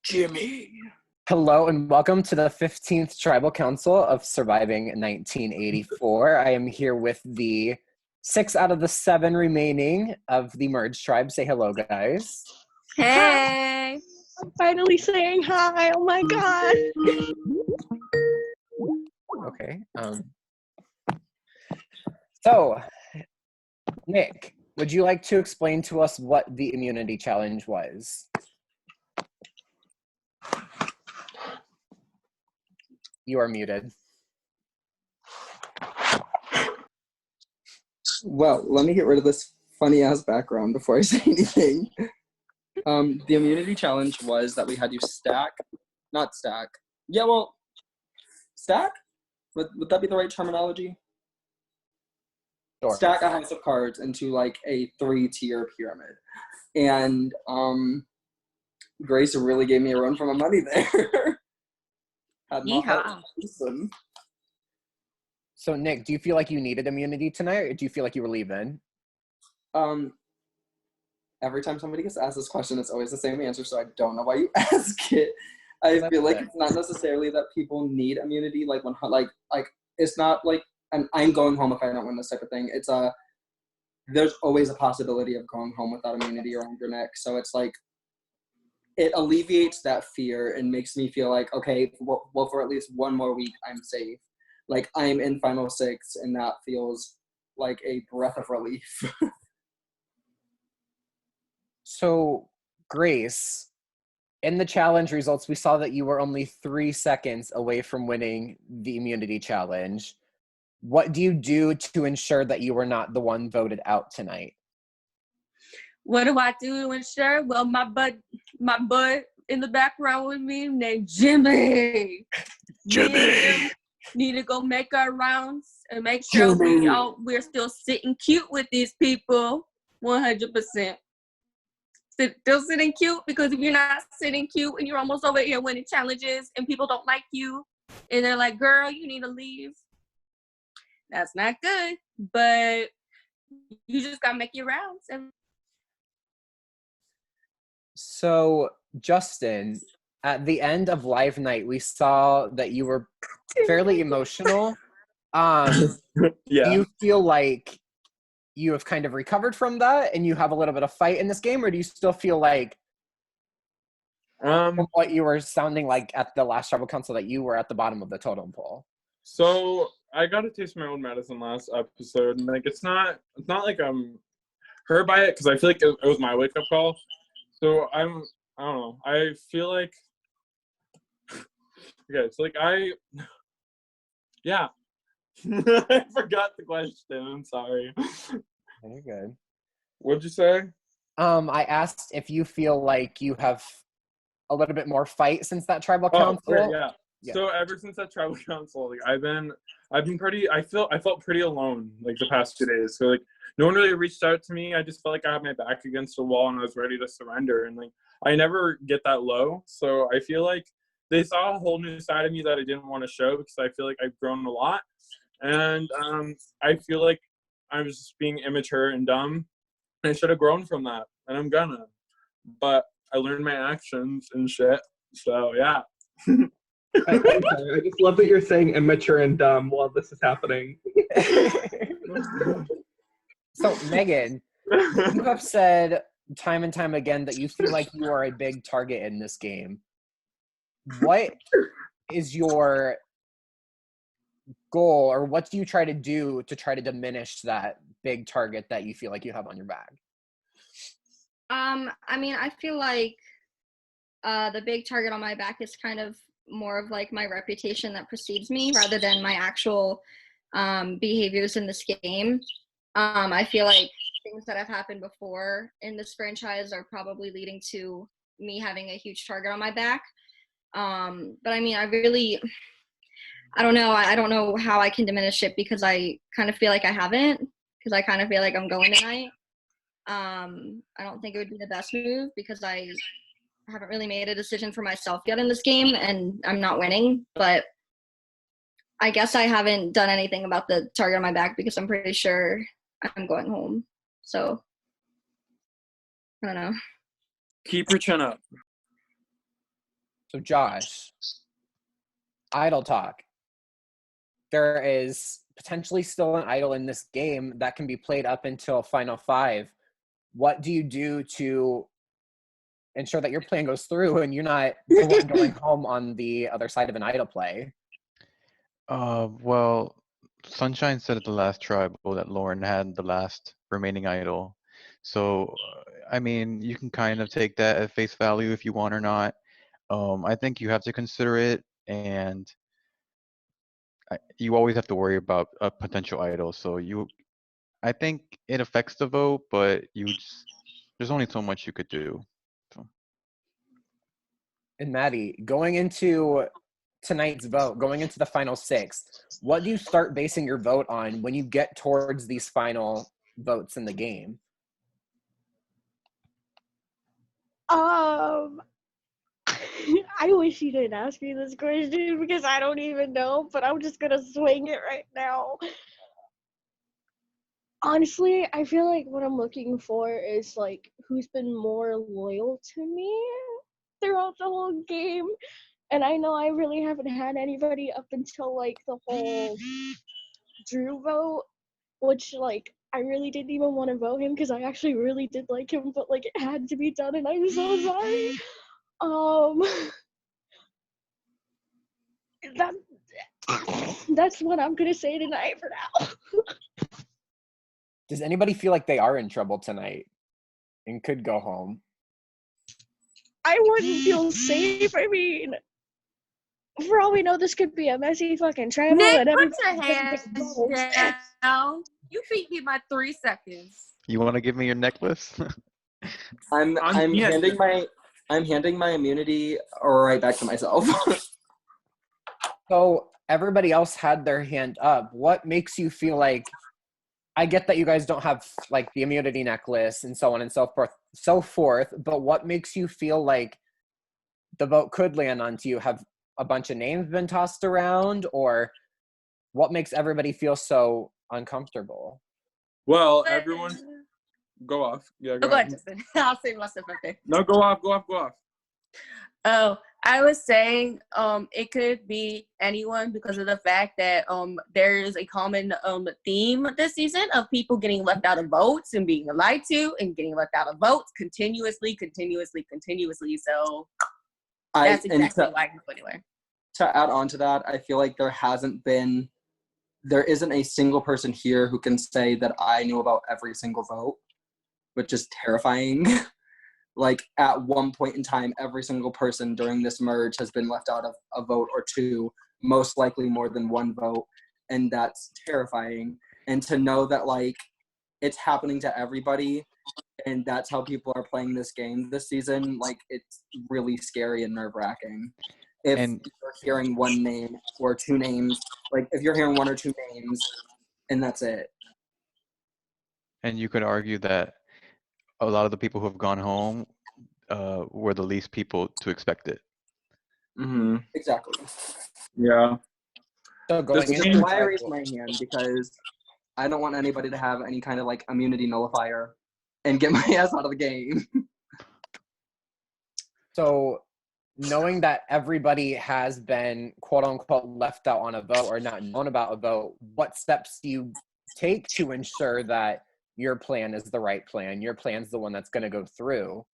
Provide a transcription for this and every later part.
Jimmy. Hello and welcome to the 15th Tribal Council of Surviving 1984. I am here with the 6 out of the 7 remaining of the merged tribe. Say hello, guys. Hey! I'm finally saying hi. Oh my god. Okay. So, Nick, would you like to explain to us what the immunity challenge was? You are muted. Well, let me get rid of this funny ass background before I say anything. The immunity challenge was that we had to stack. Stack? Would that be the right terminology? Sure. Stack a house of cards into like a 3-tier pyramid. And Grace really gave me a run for my money there. Had my heart loosened. So, Nick, do you feel like you needed immunity tonight, or do you feel like you were leaving? Every time somebody gets asked this question, it's always the same answer, so I don't know why you ask it. I feel like it's not necessarily that people need immunity, like it's not like I'm going home if I don't win this type of thing. It's there's always a possibility of going home without immunity around your neck, so it's like it alleviates that fear and makes me feel like, okay, well for at least one more week I'm safe. Like I'm in Final Six, and that feels like a breath of relief. So, Grace, in the challenge results, we saw that you were only 3 seconds away from winning the immunity challenge. What do you do to ensure that you were not the one voted out tonight? What do I do to ensure? Well, my bud in the background with me named Jimmy. Jimmy! Need to go make our rounds and make sure we're still sitting cute with these people 100%. Still sitting cute, because if you're not sitting cute and you're almost over here winning challenges and people don't like you and they're like, girl, you need to leave, that's not good. But you just gotta make your rounds. So, Justin, at the end of Live Night, we saw that you were fairly emotional. Yeah. Do you feel like you have kind of recovered from that and you have a little bit of fight in this game, or do you still feel like from what you were sounding like at the last Tribal Council that you were at the bottom of the totem pole? So I got to taste my own medicine last episode, and like it's not like I'm hurt by it, because I feel like it was my wake up call. So I don't know. I feel like okay. So like yeah. I forgot the question. I'm sorry. Very good. What'd you say? I asked if you feel like you have a little bit more fight since that Tribal Council. Right, yeah. So ever since that Tribal Council, like I've been pretty. I felt pretty alone like the past 2 days. So like no one really reached out to me. I just felt like I had my back against the wall and I was ready to surrender. And like I never get that low. So I feel like they saw a whole new side of me that I didn't want to show, because I feel like I've grown a lot. And I feel like I was just being immature and dumb. And I should have grown from that. And I'm gonna. But I learned my actions and shit. So yeah. I just love that you're saying immature and dumb while this is happening. So, Megan, you have said time and time again that you feel like you are a big target in this game. What is your goal, or what do you try to do to try to diminish that big target that you feel like you have on your back? I mean, I feel like the big target on my back is kind of more of like my reputation that precedes me rather than my actual behaviors in this game. I feel like things that have happened before in this franchise are probably leading to me having a huge target on my back. But I mean, I don't know. I don't know how I can diminish it, because I kind of feel like I haven't, because I kind of feel like I'm going tonight. I don't think it would be the best move, because I haven't really made a decision for myself yet in this game, and I'm not winning. But I guess I haven't done anything about the target on my back, because I'm pretty sure I'm going home. So I don't know. Keep your chin up. So Josh, idol talk. There is potentially still an idol in this game that can be played up until Final 5. What do you do to ensure that your plan goes through and you're not the one going home on the other side of an idol play? Well, Sunshine said at the last tribal that Lauren had the last remaining idol. So, I mean, you can kind of take that at face value if you want or not. I think you have to consider it, and you always have to worry about a potential idol. So I think it affects the vote, but there's only so much you could do. So. And Maddie, going into tonight's vote, going into the final 6, what do you start basing your vote on when you get towards these final votes in the game? I wish you didn't ask me this question because I don't even know, but I'm just gonna swing it right now. Honestly, I feel like what I'm looking for is like who's been more loyal to me throughout the whole game. And I know I really haven't had anybody up until like the whole Drew vote, which like I really didn't even want to vote him because I actually really did like him, but like it had to be done and I'm so sorry. That's what I'm gonna say tonight for now. Does anybody feel like they are in trouble tonight and could go home? I wouldn't feel safe. I mean, for all we know, this could be a messy fucking tribal. Nick, and put your everybody hands down. You beat me by 3 seconds. You want to give me your necklace? I'm handing my immunity right back to myself. So everybody else had their hand up. What makes you feel like, I get that you guys don't have like the immunity necklace and so on and so forth, but what makes you feel like the vote could land onto you? Have a bunch of names been tossed around, or what makes everybody feel so uncomfortable? Well, everyone, go off. Yeah, go ahead, ahead. Justin. I'll save myself right there. No, go off. Oh, I was saying it could be anyone because of the fact that there is a common theme this season of people getting left out of votes and being lied to and getting left out of votes continuously. So that's exactly why I put it there. To add on to that, I feel like there isn't a single person here who can say that I knew about every single vote, which is terrifying. Like at one point in time, every single person during this merge has been left out of a vote or two, most likely more than one vote. And that's terrifying. And to know that like it's happening to everybody and that's how people are playing this game this season, like it's really scary and nerve-wracking. If you're hearing one name or two names, like if you're hearing one or two names and that's it. And you could argue that a lot of the people who have gone home were the least people to expect it. Mm-hmm. Exactly. Yeah. So This is why I raised my hand, because I don't want anybody to have any kind of like immunity nullifier and get my ass out of the game. So knowing that everybody has been quote unquote left out on a vote or not known about a vote, what steps do you take to ensure that your plan is the right plan? Your plan's the one that's going to go through.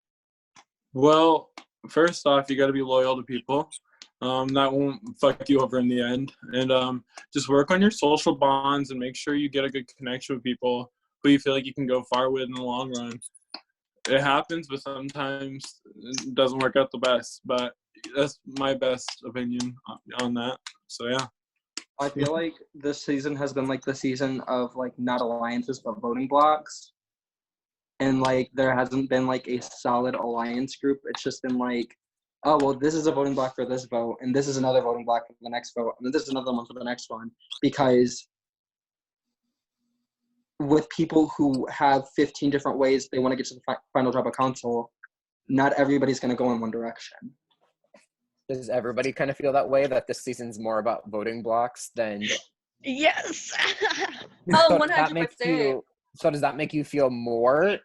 Well, first off, you got to be loyal to people. That won't fuck you over in the end. And just work on your social bonds and make sure you get a good connection with people who you feel like you can go far with in the long run. It happens, but sometimes it doesn't work out the best. But that's my best opinion on that. So, yeah. I feel like this season has been like the season of like not alliances but voting blocks, and like there hasn't been like a solid alliance group. It's just been like, oh well, this is a voting block for this vote, and this is another voting block for the next vote, and this is another one for the next one. Because with people who have 15 different ways they want to get to the final tribal council, not everybody's going to go in one direction. Does everybody kind of feel that way, that this season's more about voting blocks than... Yes. Oh, 100%. So does that make you feel more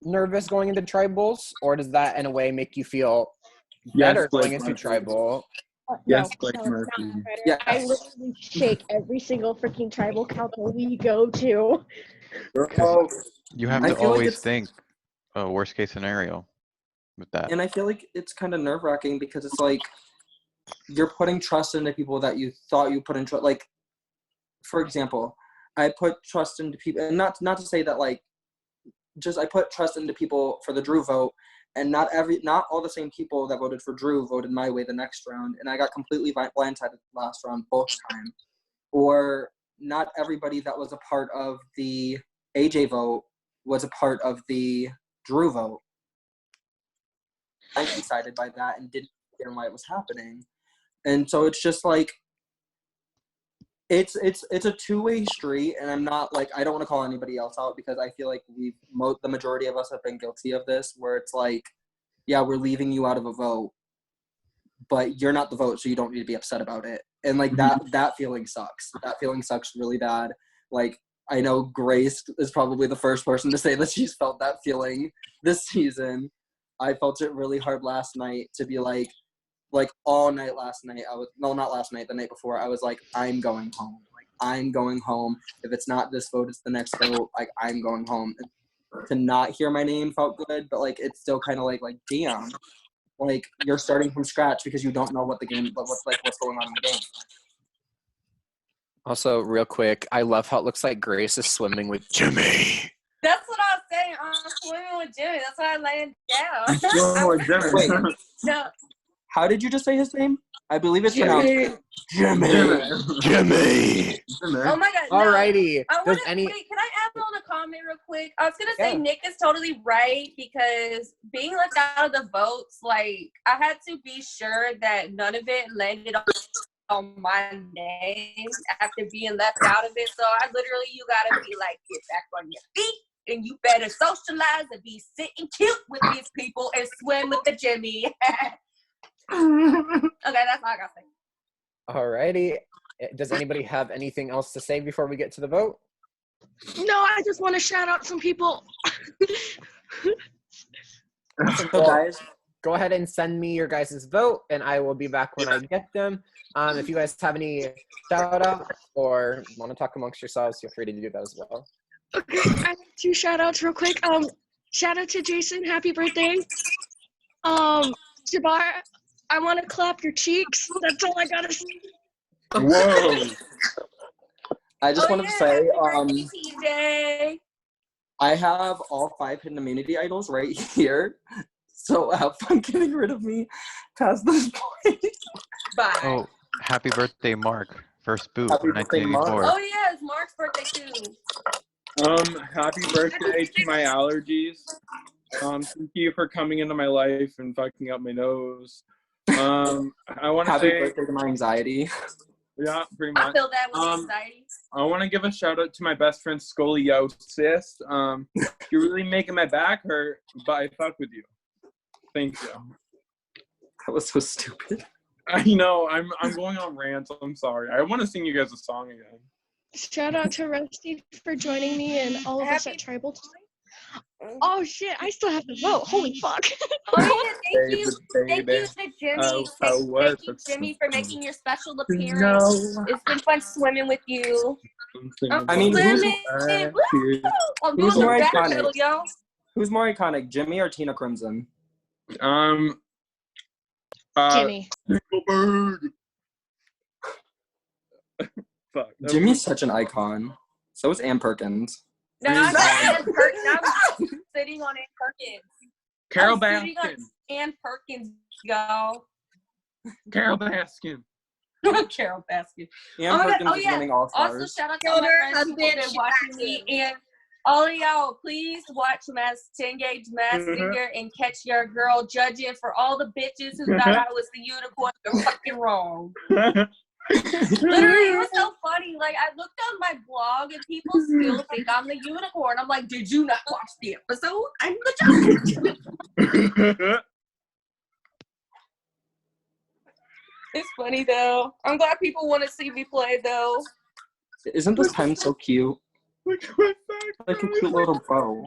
nervous going into tribals, or does that in a way make you feel better Blake going into Murphy. tribal. Yes, No, Blake no, it's Murphy. not better. Yes. I literally shake every single freaking tribal council we go to. Girl, You have I to feel like always it's- think a worst case scenario with that. and I feel like it's kind of nerve wracking because it's like you're putting trust into people that you thought you put in trust. Like, for example, I put trust into people, and not to say that like, just I put trust into people for the Drew vote, and not all the same people that voted for Drew voted my way the next round, and I got completely blindsided last round both times. Or not everybody that was a part of the AJ vote was a part of the Drew vote. I decided by that and didn't understand why it was happening. And so it's just like it's a two-way street, and I'm not like, I don't want to call anybody else out because I feel like the majority of us have been guilty of this, where it's like, yeah, we're leaving you out of a vote, but you're not the vote, so you don't need to be upset about it. And like that feeling sucks. That feeling sucks really bad. Like, I know Grace is probably the first person to say that she's felt that feeling this season. I felt it really hard last night to be like all night last night. Not last night, the night before. I was like, I'm going home. Like, I'm going home. If it's not this vote, it's the next vote. Like, I'm going home. And to not hear my name felt good, but like, it's still kind of like, damn. Like, you're starting from scratch because you don't know what's going on in the game. Also, real quick, I love how it looks like Grace is swimming with Jimmy. That's what I was saying. I'm swimming with Jimmy. That's why I laid down. Wait, No, how did you just say his name? I believe it's pronounced Jimmy. Jimmy. Oh my God. No. Alrighty. Wait, can I add on a comment real quick? I was gonna say Yeah. Nick is totally right because being left out of the votes, like I had to be sure that none of it landed on my name after being left out of it. So you gotta be like, get back on your feet and you better socialize and be sitting cute with these people and swim with the Jimmy. Okay, that's all I gotta say. Alrighty. Does anybody have anything else to say before we get to the vote? No, I just want to shout out some people. So guys, Go ahead and send me your guys' vote, and I will be back when I get them. If you guys have any shout-outs or want to talk amongst yourselves, feel free to do that as well. Okay, I have 2 shout outs real quick. Shout out to Jason, happy birthday. Jabbar, I want to clap your cheeks. That's all I gotta say. Whoa. I just wanted to say, TJ. I have all 5 hidden immunity idols right here. So have fun getting rid of me past this point. Bye. Oh, happy birthday, Mark. First boot, Happy birthday, Mark. 1984. Oh yeah, it's Mark's birthday too. Happy birthday to my allergies. Thank you for coming into my life and fucking up my nose. I want to Happy say, birthday to my anxiety. yeah, pretty I much. feel that with anxiety. I want to give a shout out to my best friend Scoliosis. You're really making my back hurt, but I fuck with you. Thank you. That was so stupid. I know, I'm going on rants. I'm sorry. I want to sing you guys a song again. Shout out to Rusty for joining me and all of us at Tribal Time. Oh shit, I still have to vote. Holy fuck. Oh yeah, thank you Baby. to Jimmy. what? Thank you, Jimmy, for making your special appearance. No. It's been fun swimming with you. I mean, who's Swimming. Woo! I'm who's doing more the back iconic? pedal, yo. Who's more iconic, Jimmy or Tina Crimson? Jimmy. Bird. Fuck. Jimmy's such an icon. So is Ann Perkins. No, I'm Ann Perkins. I'm sitting on Ann Perkins. Carol I'm sitting on Baskin. Ann Perkins, y'all. Carol Baskin. Carol Baskin. Ann Perkins is winning all Also, stars. shout out to all my friends who've been watching me. And all of y'all, please watch Engage Mass Singer and catch your girl judging for all the bitches who thought I was the unicorn. They're fucking wrong. Literally, it was so funny. Like, I looked on my blog and people still think I'm the unicorn. I'm like, did you not watch the episode? I'm the judge. It's funny, though. I'm glad people want to see me play, though. Isn't this pen so cute? Look at my back. Like a cute little bow.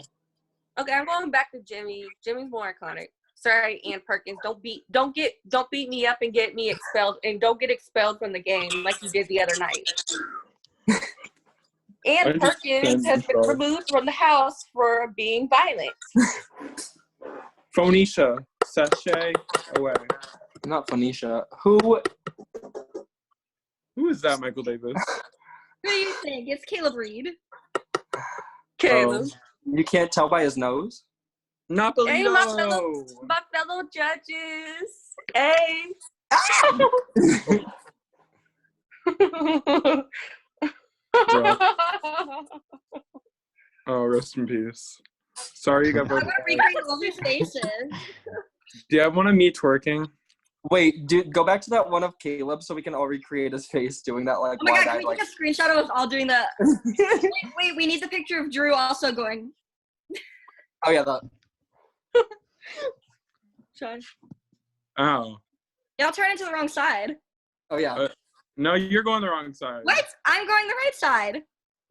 Okay, I'm going back to Jimmy. Jimmy's more iconic. Sorry, Ann Perkins. Don't beat me up and get me expelled, and don't get expelled from the game like you did the other night. Ann Perkins has been removed from the house for being violent. Phoenicia, sashay away. Not Phoenicia. Who Who is that, Michael Davis? Who do you think? It's Caleb Reed. Caleb. you can't tell by his nose? Napolito. Hey, my fellow judges. Hey. Oh, rest in peace. Sorry you got I voted. want to recreate all these faces. Do you have one of me twerking? Wait, go back to that one of Caleb so we can all recreate his face doing that like Oh my god, wide-eyed, can we take a screenshot of us all doing that? wait, we need the picture of Drew also going. Oh yeah, that. Sean. Oh. Y'all turn into the wrong side. Oh yeah. No, you're going the wrong side. What? I'm going the right side.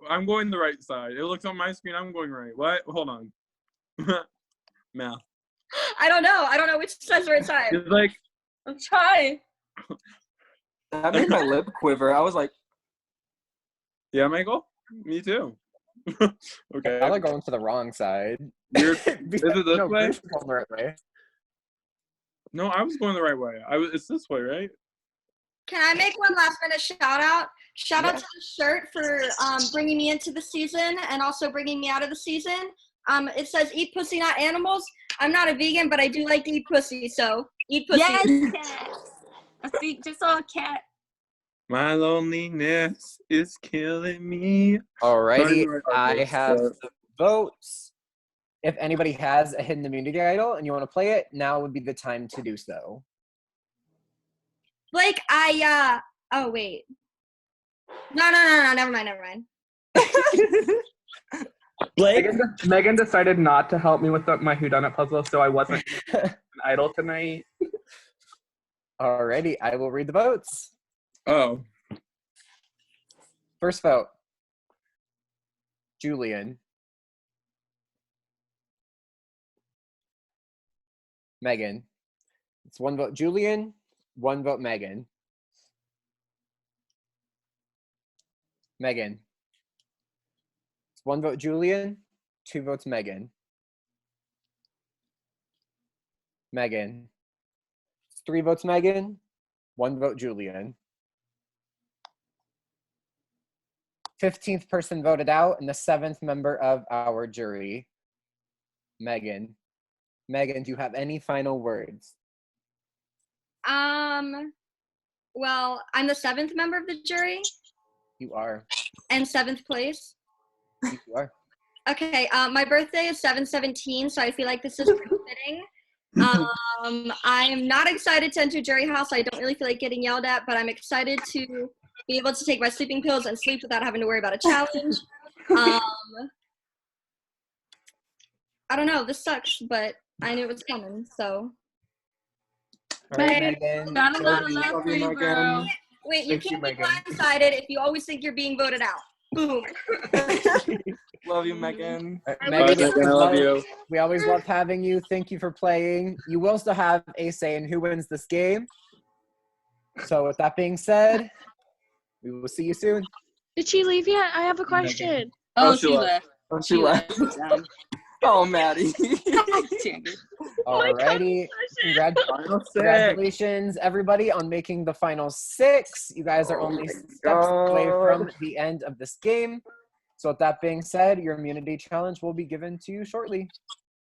I'm going the right side. It looks on my screen. I'm going right. What? Hold on. Math. I don't know. I don't know which side's the right side. It's like, I'm trying. That made my lip quiver. I was like, yeah, Michael? Me too. Okay. Y'all are going to the wrong side. Is it this No, way? Grace is going the right way. No, I was going the right way. It's this way, right? Can I make one last minute shout out? Shout out to the shirt for bringing me into the season and also bringing me out of the season. It says "Eat pussy, not animals." I'm not a vegan, but I do like to eat pussy, so eat pussy. Yes, cat. I see, just saw a cat. My loneliness is killing me. Alrighty, Sorry, I votes, have but- the votes. If anybody has a hidden immunity idol and you want to play it, now would be the time to do so. Blake, oh wait. No, never mind. Blake? Megan decided not to help me with my whodunit puzzle, so I wasn't an idol tonight. Alrighty, I will read the votes. Oh. First vote, Julian. Megan. It's one vote Julian, one vote Megan. Megan. It's one vote Julian, two votes Megan. Megan. It's three votes Megan, one vote Julian. 15th person voted out and the 7th member of our jury, Megan. Megan, do you have any final words? Well, I'm the 7th member of the jury You are. and 7th place. You are. Okay, my birthday is 7/17, so I feel like this is pretty fitting. I am not excited to enter jury house. I don't really feel like getting yelled at, but I'm excited to be able to take my sleeping pills and sleep without having to worry about a challenge. I don't know, this sucks, but I knew it was coming, so. All right, Megan, Megan. got a lot of love Love for you, you, Megan. girl. Wait, you Thank you, can't be Megan. blindsided if you always think you're being voted out. Boom. love you, Megan. All right, I Megan, Bye, Megan, I love you. we always love having you. Thank you for playing. You will still have a say in who wins this game. So with that being said, we will see you soon. Did she leave yet? I have a question. Oh, Oh, she she left. left. Oh, she left. Oh, Maddie. Alrighty. Congratulations, everybody, on making the final 6. You guys are only steps away from the end of this game. So with that being said, your immunity challenge will be given to you shortly.